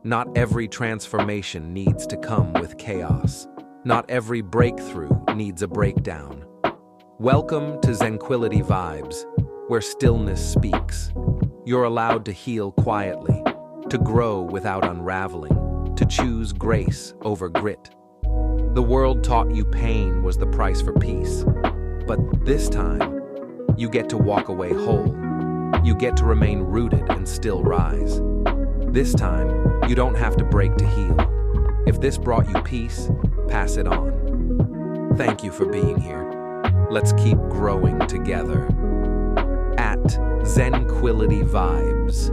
Not every transformation needs to come with chaos. Not every breakthrough needs a breakdown. Welcome to Zenquility Vibes, where stillness speaks. You're allowed to heal quietly, to grow without unraveling, to choose grace over grit. The world taught you pain was the price for peace, but this time, you get to walk away whole. You get to remain rooted and still rise. This time, you don't have to break to heal. If this brought you peace, pass it on. Thank you for being here. Let's keep growing together. At Zenquility Vibes.